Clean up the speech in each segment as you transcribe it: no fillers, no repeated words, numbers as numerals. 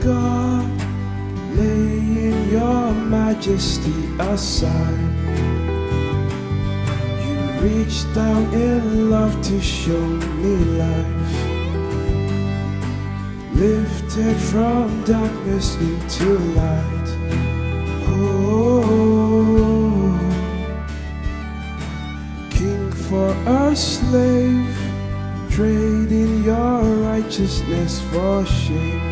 God, laying your majesty aside. You reached down in love to show me life. Lifted from darkness into light. Oh, King for a slave, trading your righteousness for shame.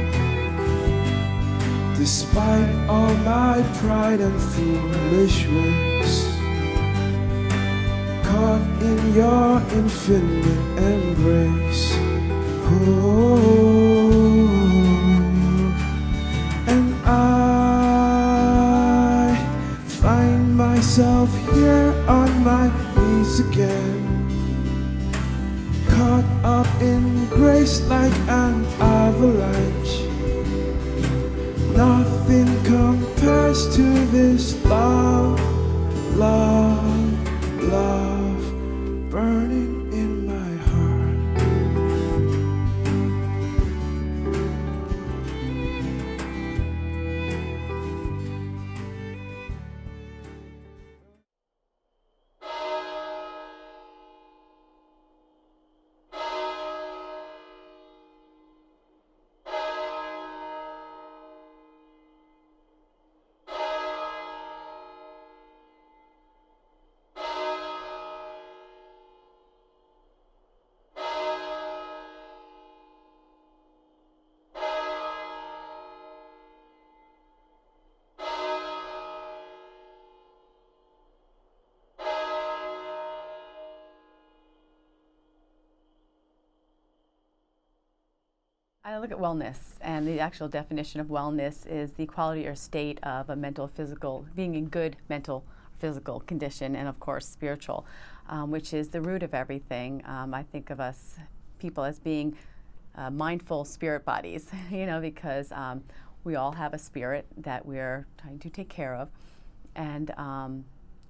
Despite all my pride and foolish ways, caught in your infinite embrace. Oh, and I find myself here on my knees again, caught up in grace like an avalanche. Nothing compares to this love, love, love burning in my heart. I look at wellness, and the actual definition of wellness is the quality or state of a mental, physical, being in good mental, physical condition, and of course spiritual, which is the root of everything. I think of us people as being mindful spirit bodies, you know, because we all have a spirit that we're trying to take care of, and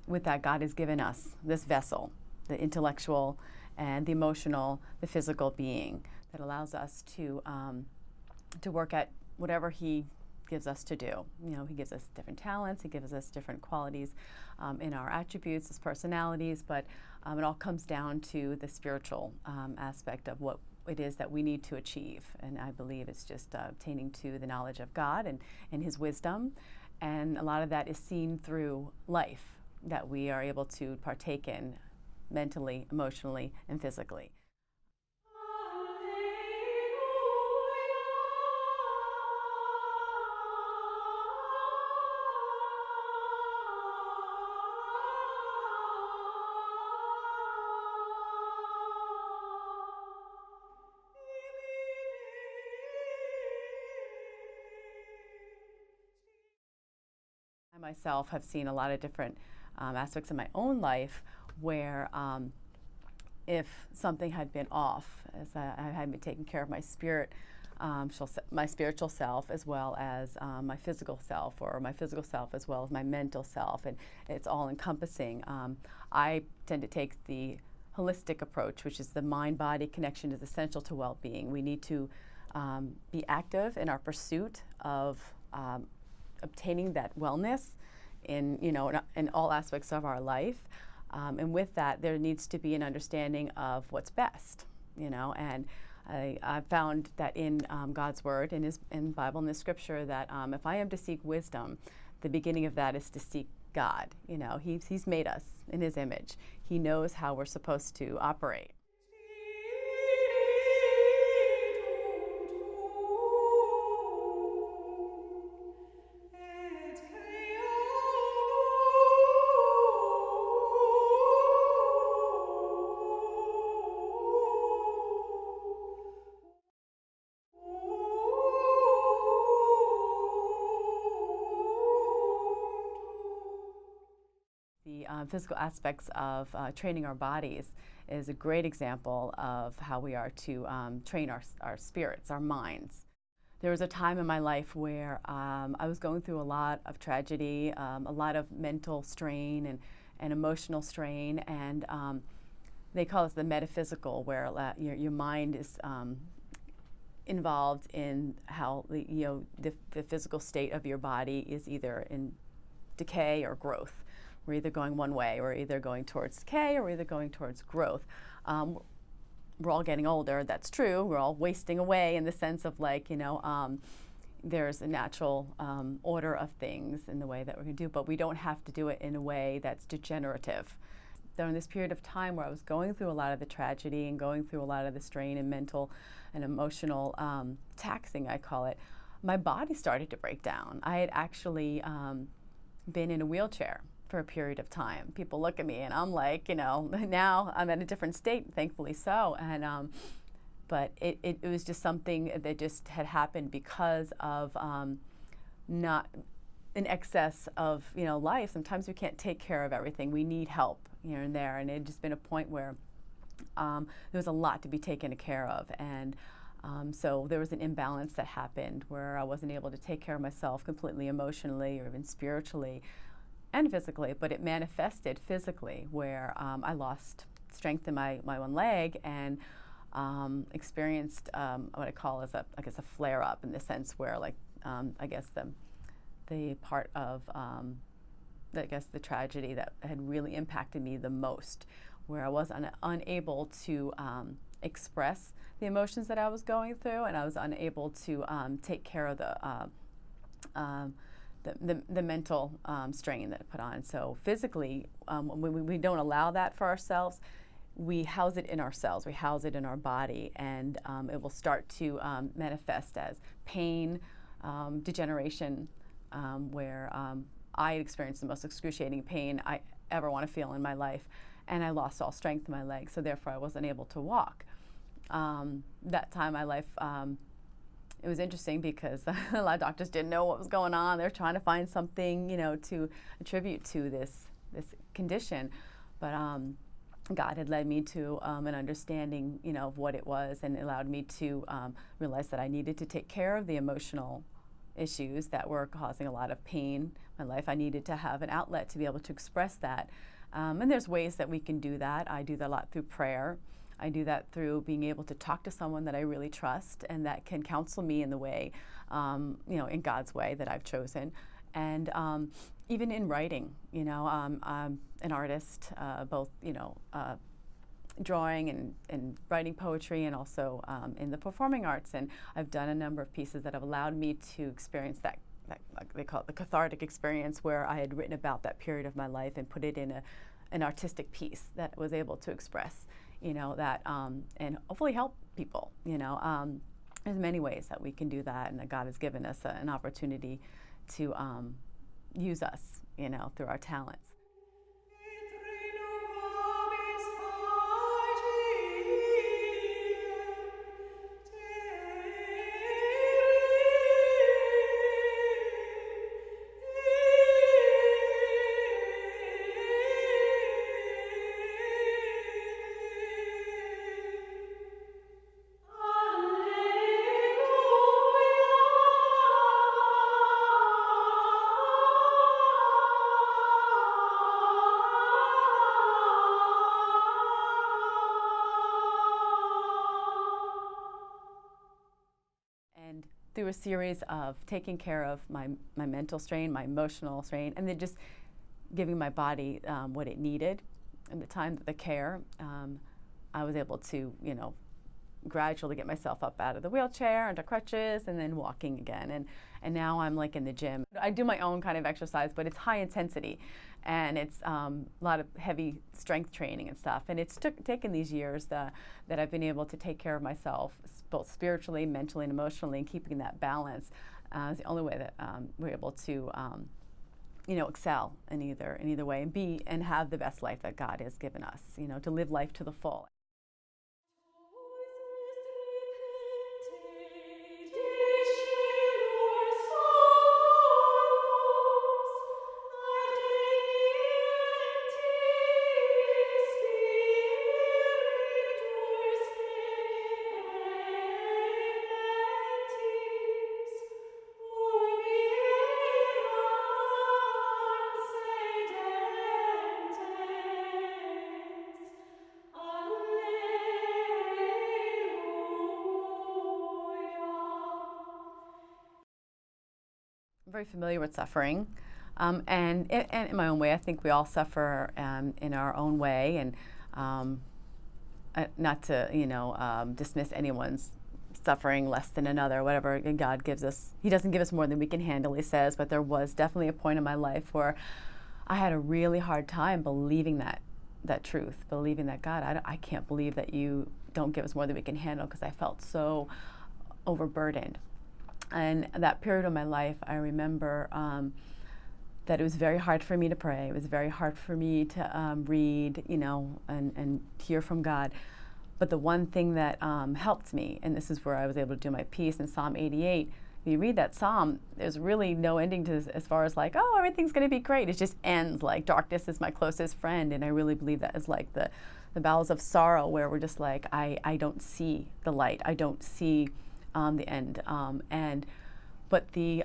with that, God has given us this vessel, the intellectual and the emotional, the physical being, that allows us to work at whatever He gives us to do. You know, He gives us different talents, He gives us different qualities in our attributes as personalities, but it all comes down to the spiritual aspect of what it is that we need to achieve. And I believe it's just attaining to the knowledge of God and His wisdom. And a lot of that is seen through life that we are able to partake in mentally, emotionally, and physically. I myself have seen a lot of different aspects of my own life where if something had been off, as I had been taking care of my spirit, my spiritual self, as well as my physical self, or my physical self as well as my mental self, and it's all encompassing. I tend to take the holistic approach, which is the mind-body connection is essential to well-being. We need to be active in our pursuit of obtaining that wellness in all aspects of our life, and with that there needs to be an understanding of what's best, and I found that in God's word, in the Bible, in the scripture, that if I am to seek wisdom, the beginning of that is to seek God. He's made us in His image. He knows how we're supposed to operate. The physical aspects of training our bodies is a great example of how we are to train our spirits, our minds. There was a time in my life where I was going through a lot of tragedy, a lot of mental strain and emotional strain, and they call it the metaphysical, where your mind is involved in how the physical state of your body is either in decay or growth. We're either going one way, we're either going towards decay, or we're either going towards growth. We're all getting older, that's true. We're all wasting away in the sense of there's a natural order of things in the way that we're going to do, but we don't have to do it in a way that's degenerative. During this period of time where I was going through a lot of the tragedy and going through a lot of the strain and mental and emotional taxing, I call it, my body started to break down. I had actually been in a wheelchair for a period of time. People look at me and I'm like, now I'm at a different state, thankfully so. And but it was just something that just had happened because of not an excess of life. Sometimes we can't take care of everything. We need help here and there, and it had just been a point where there was a lot to be taken care of, and so there was an imbalance that happened where I wasn't able to take care of myself completely emotionally or even spiritually and physically, but it manifested physically where I lost strength in my one leg and experienced what I call as a flare-up, in the sense where I guess the part of the tragedy that had really impacted me the most, where I was unable to express the emotions that I was going through, and I was unable to take care of the mental strain that it put on. So physically, when we don't allow that for ourselves, we house it in ourselves, we house it in our body, and it will start to manifest as pain, degeneration, where I experienced the most excruciating pain I ever want to feel in my life, and I lost all strength in my legs, so therefore I wasn't able to walk. That time in my life, it was interesting because a lot of doctors didn't know what was going on. They're trying to find something, to attribute to this condition, but God had led me to an understanding, of what it was, and allowed me to realize that I needed to take care of the emotional issues that were causing a lot of pain in my life. I needed to have an outlet to be able to express that. And there's ways that we can do that. I do that a lot through prayer. I do that through being able to talk to someone that I really trust and that can counsel me in the way, in God's way that I've chosen. And even in writing, I'm an artist, both, drawing and writing poetry, and also in the performing arts. And I've done a number of pieces that have allowed me to experience that they call it the cathartic experience, where I had written about that period of my life and put it in an artistic piece that was able to express, that and hopefully help people. There's many ways that we can do that, and that God has given us an opportunity to use us, through our talents. Through a series of taking care of my mental strain, my emotional strain, and then just giving my body what it needed. And the time that the care, I was able to, gradually get myself up out of the wheelchair, onto crutches, and then walking again. And now I'm in the gym. I do my own kind of exercise, but it's high intensity, and it's a lot of heavy strength training and stuff. And it's taken these years that I've been able to take care of myself, both spiritually, mentally, and emotionally, and keeping that balance is the only way that we're able to, excel in either way, and have the best life that God has given us. To live life to the full. I'm very familiar with suffering, and in my own way, I think we all suffer in our own way, and not to dismiss anyone's suffering less than another, whatever God gives us. He doesn't give us more than we can handle, he says, but there was definitely a point in my life where I had a really hard time believing that truth, believing that God, I can't believe that you don't give us more than we can handle, because I felt so overburdened. And that period of my life, I remember that it was very hard for me to pray. It was very hard for me to read, and hear from God. But the one thing that helped me, and this is where I was able to do my piece in Psalm 88, if you read that psalm, there's really no ending to this, as far as like, oh, everything's going to be great. It just ends like darkness is my closest friend. And I really believe that is like the bowels of sorrow, where we're just like, I don't see the light. I don't see the end. But the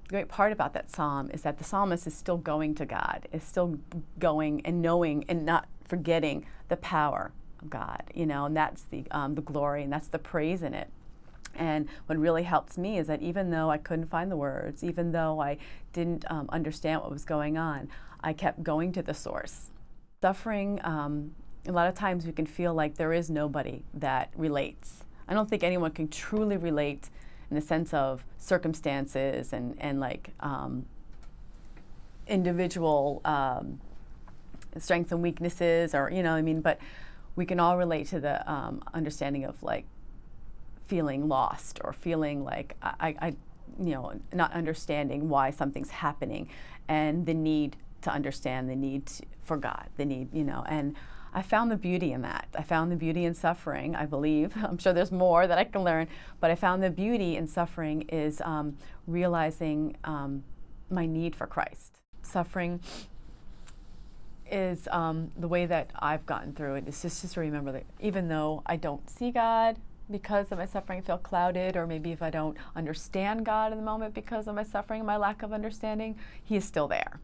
great part about that psalm is that the psalmist is still going to God, is still going and knowing and not forgetting the power of God, and that's the glory, and that's the praise in it. And what really helps me is that even though I couldn't find the words, even though I didn't understand what was going on, I kept going to the source. Suffering, a lot of times we can feel like there is nobody that relates. I don't think anyone can truly relate in the sense of circumstances and like individual strengths and weaknesses, or but we can all relate to the understanding of like feeling lost, or feeling like I not understanding why something's happening, and the need to understand, the need for God, the need, and I found the beauty in that. I found the beauty in suffering, I believe. I'm sure there's more that I can learn, but I found the beauty in suffering is realizing my need for Christ. Suffering is the way that I've gotten through it. It's just to remember that even though I don't see God because of my suffering, I feel clouded, or maybe if I don't understand God in the moment because of my suffering and my lack of understanding, He is still there.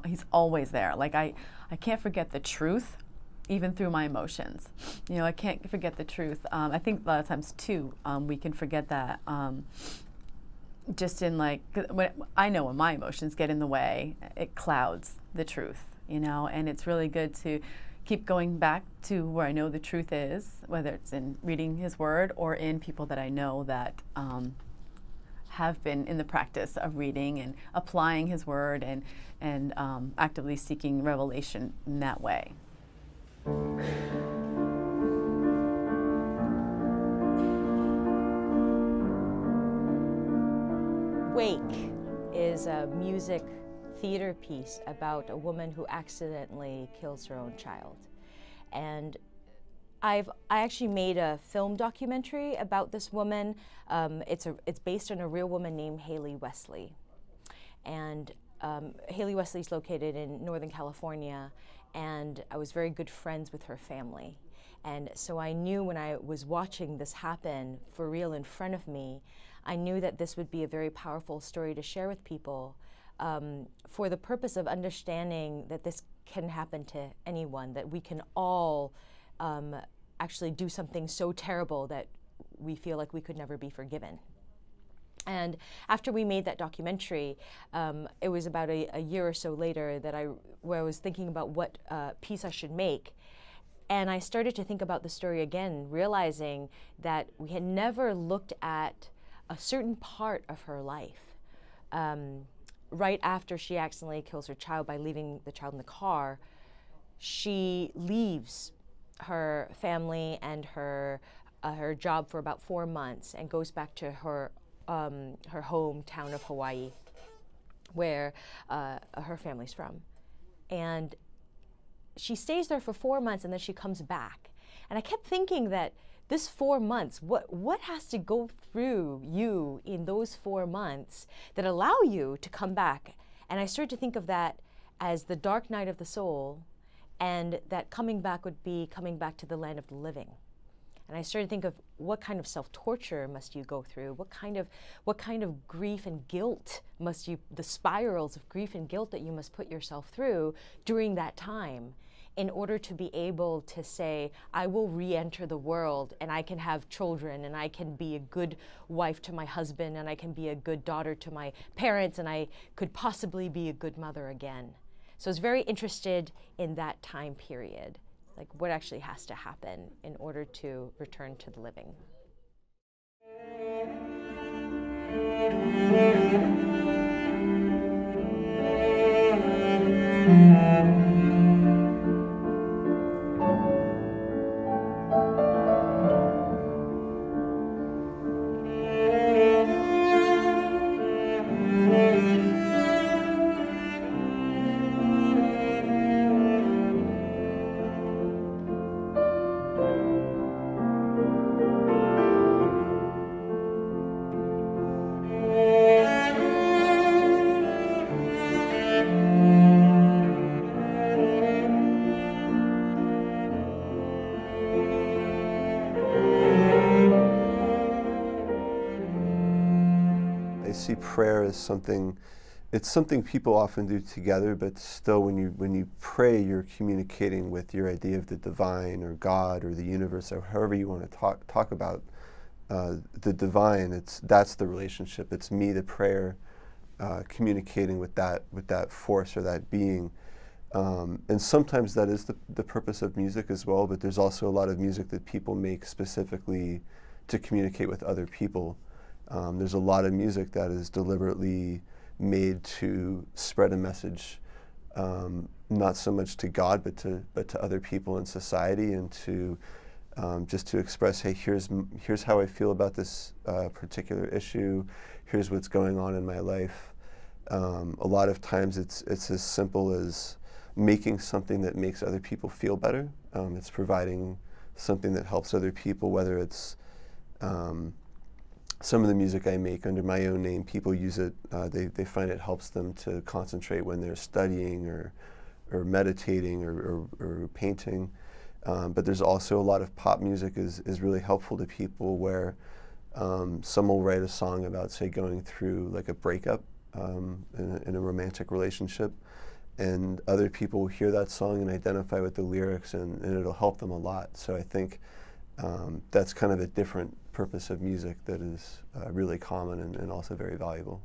He's always there. Like I can't forget the truth, even through my emotions. I can't forget the truth. I think a lot of times too, we can forget that just in like, when my emotions get in the way, it clouds the truth, and it's really good to keep going back to where I know the truth is, whether it's in reading His Word or in people that I know that have been in the practice of reading and applying His Word and actively seeking revelation in that way. Wake is a music theater piece about a woman who accidentally kills her own child. And I actually made a film documentary about this woman. It's based on a real woman named Haley Wesley. And Haley Wesley is located in Northern California, and I was very good friends with her family. And so I knew when I was watching this happen for real in front of me, I knew that this would be a very powerful story to share with people, for the purpose of understanding that this can happen to anyone, that we can all actually do something so terrible that we feel like we could never be forgiven. And after we made that documentary, it was about a year or so later that where I was thinking about what piece I should make. And I started to think about the story again, realizing that we had never looked at a certain part of her life. Right after she accidentally kills her child by leaving the child in the car, she leaves her family and her job for about 4 months and goes back to her hometown of Hawaii, where her family's from. And she stays there for 4 months, and then she comes back. And I kept thinking that this 4 months, what has to go through you in those 4 months that allow you to come back? And I started to think of that as the dark night of the soul, and that coming back would be coming back to the land of the living. And I started to think of what kind of self-torture must you go through? What kind of grief and guilt the spirals of grief and guilt that you must put yourself through during that time. in order to be able to say, I will re-enter the world and I can have children and I can be a good wife to my husband and I can be a good daughter to my parents and I could possibly be a good mother again. So I was very interested in that time period, like what actually has to happen in order to return to the living. I see prayer as something, it's something people often do together, but still when you pray, you're communicating with your idea of the divine or God or the universe or however you want to talk about the divine. That's the relationship. It's me, the prayer, communicating with that force or that being. And sometimes that is the purpose of music as well, but there's also a lot of music that people make specifically to communicate with other people. There's a lot of music that is deliberately made to spread a message, not so much to God, but to other people in society, and to just to express, hey, here's how I feel about this particular issue. Here's what's going on in my life. A lot of times it's as simple as making something that makes other people feel better. It's providing something that helps other people, whether it's some of the music I make under my own name, people use it, they find it helps them to concentrate when they're studying or meditating or painting. But there's also a lot of pop music is really helpful to people, where some will write a song about, say, going through like a breakup in a romantic relationship, and other people will hear that song and identify with the lyrics, and it'll help them a lot. So I think that's kind of a different purpose of music that is really common and also very valuable.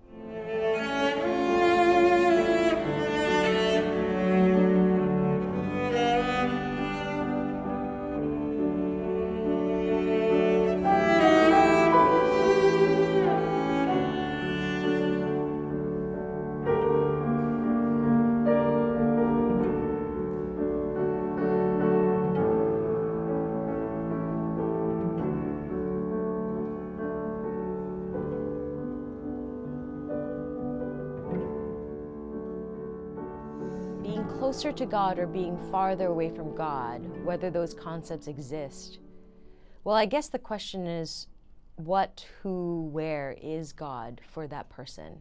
Closer to God or being farther away from God, whether those concepts exist. Well, I guess the question is, what, who, where is God for that person,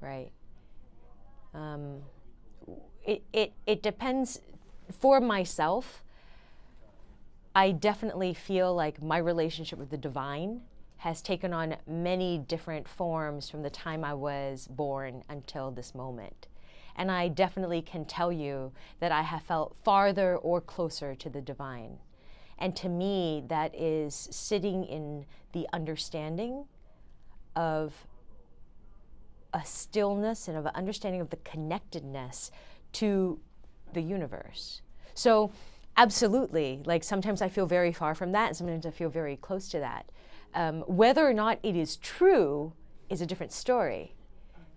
right? It depends. For myself, I definitely feel like my relationship with the divine has taken on many different forms from the time I was born until this moment. And I definitely can tell you that I have felt farther or closer to the divine. And to me, that is sitting in the understanding of a stillness and of an understanding of the connectedness to the universe. So absolutely, like sometimes I feel very far from that, and sometimes I feel very close to that. Whether or not it is true is a different story.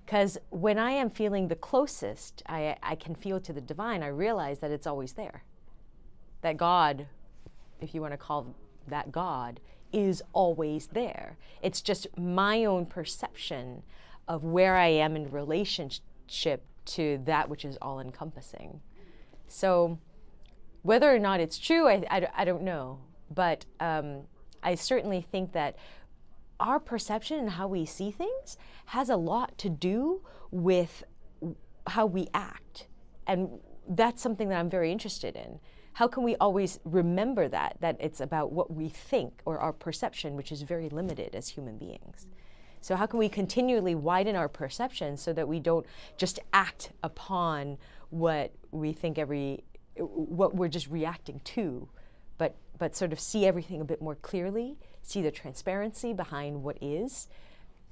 Because when I am feeling the closest I can feel to the divine, I realize that it's always there. That God, if you want to call that God, is always there. It's just my own perception of where I am in relationship to that which is all-encompassing. So whether or not it's true, I don't know. But I certainly think that our perception and how we see things has a lot to do with how we act. And that's something that I'm very interested in. How can we always remember that it's about what we think, or our perception, which is very limited as human beings? So how can we continually widen our perception so that we don't just act upon what we think every what we're just reacting to, but sort of see everything a bit more clearly, see the transparency behind what is.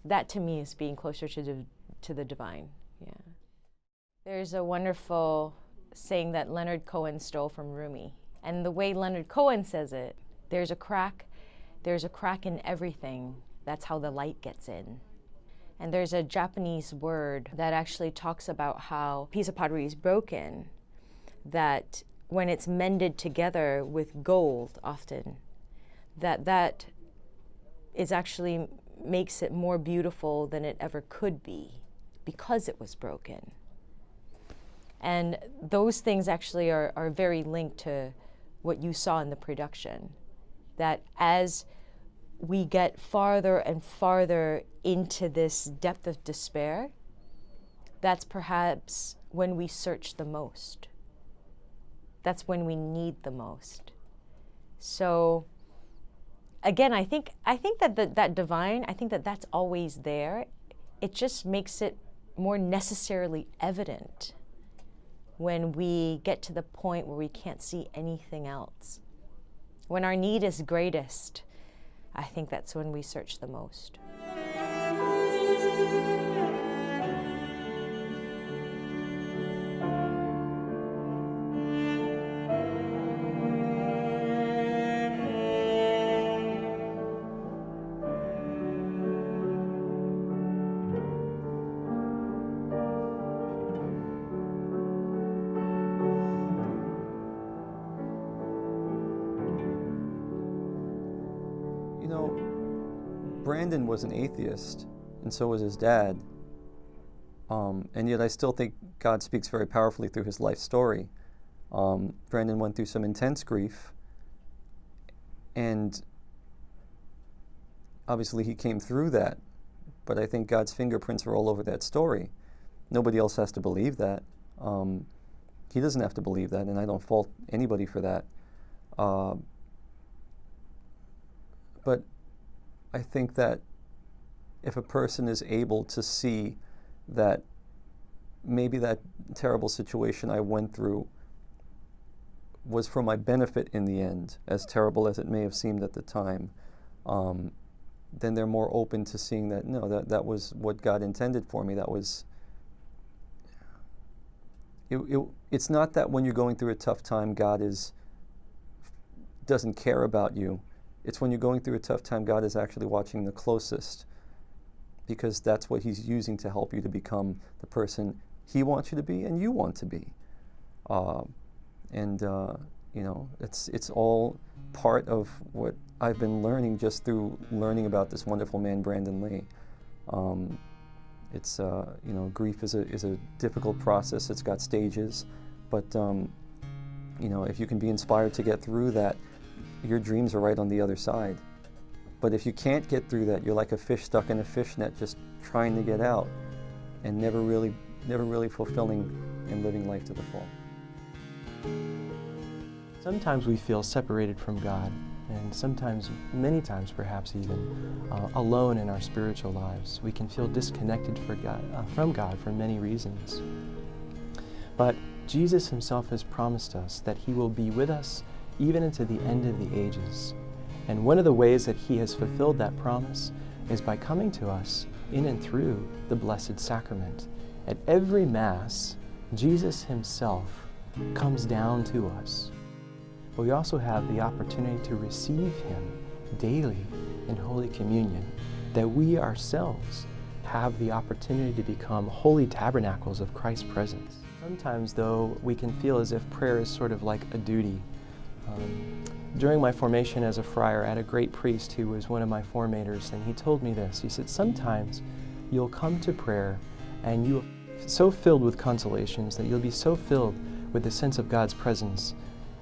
That to me is being closer to the divine. Yeah. There's a wonderful saying that Leonard Cohen stole from Rumi. And the way Leonard Cohen says it, there's a crack in everything. That's how the light gets in. And there's a Japanese word that actually talks about how a piece of pottery is broken, that when it's mended together with gold often, that is actually makes it more beautiful than it ever could be because it was broken. And those things actually are very linked to what you saw in the production, that as we get farther and farther into this depth of despair, that's perhaps when we search the most. That's when we need the most. So again, I think that divine, I think that's always there. It just makes it more necessarily evident when we get to the point where we can't see anything else. When our need is greatest, I think that's when we search the most. You know, Brandon was an atheist, and so was his dad. And yet I still think God speaks very powerfully through his life story. Brandon went through some intense grief, and obviously he came through that, but I think God's fingerprints are all over that story. Nobody else has to believe that. He doesn't have to believe that, and I don't fault anybody for that. But I think that if a person is able to see that maybe that terrible situation I went through was for my benefit in the end, as terrible as it may have seemed at the time, then they're more open to seeing that, no, that was what God intended for me. That was... It's not that when you're going through a tough time, God doesn't care about you. It's when you're going through a tough time, God is actually watching the closest, because that's what he's using to help you to become the person he wants you to be and you want to be. You know, it's all part of what I've been learning just through learning about this wonderful man, Brandon Lee. You know, grief is a difficult process. It's got stages, but you know, if you can be inspired to get through that, your dreams are right on the other side. But if you can't get through that, you're like a fish stuck in a fish net, just trying to get out, and never really fulfilling and living life to the full. Sometimes we feel separated from God, and sometimes, many times perhaps even, alone in our spiritual lives. We can feel disconnected from God for many reasons. But Jesus himself has promised us that he will be with us even into the end of the ages. And one of the ways that he has fulfilled that promise is by coming to us in and through the Blessed Sacrament. At every Mass, Jesus himself comes down to us. But we also have the opportunity to receive him daily in Holy Communion, that we ourselves have the opportunity to become holy tabernacles of Christ's presence. Sometimes, though, we can feel as if prayer is sort of like a duty. During my formation as a friar, I had a great priest who was one of my formators, and he told me this. He said, sometimes you'll come to prayer and you'll be so filled with consolations that you'll be so filled with the sense of God's presence.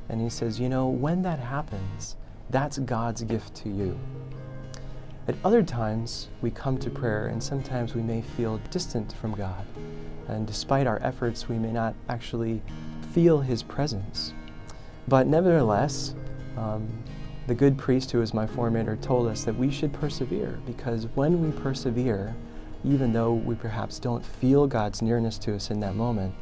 And he says, you know, when that happens, that's God's gift to you. At other times, we come to prayer and sometimes we may feel distant from God. And despite our efforts, we may not actually feel his presence. But nevertheless, the good priest who was my formator told us that we should persevere, because when we persevere, even though we perhaps don't feel God's nearness to us in that moment,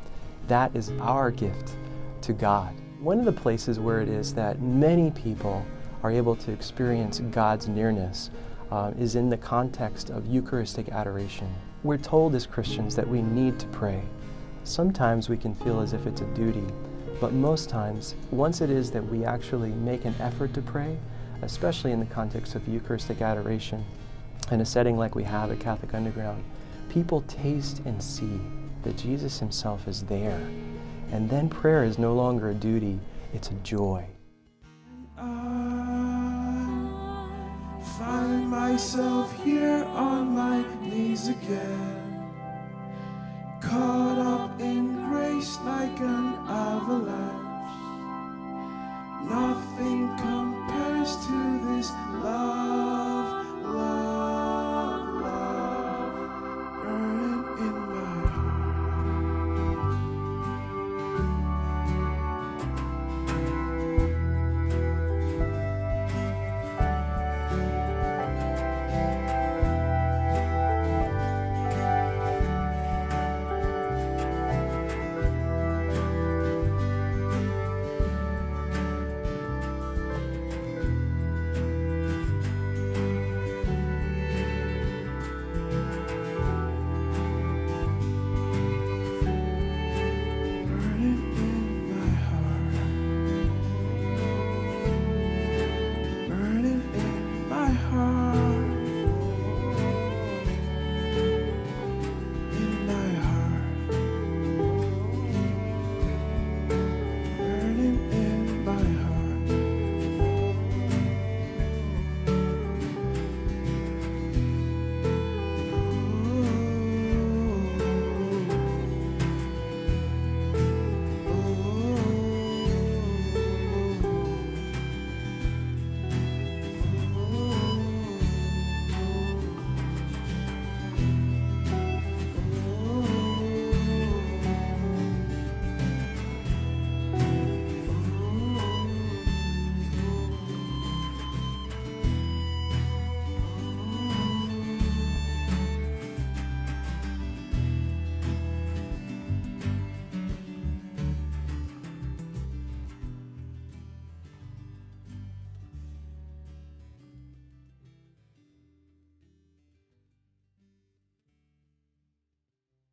that is our gift to God. One of the places where it is that many people are able to experience God's nearness is in the context of Eucharistic adoration. We're told as Christians that we need to pray. Sometimes we can feel as if it's a duty, but most times, once it is that we actually make an effort to pray, especially in the context of Eucharistic adoration, in a setting like we have at Catholic Underground, people taste and see that Jesus himself is there. And then prayer is no longer a duty, it's a joy. I find myself here on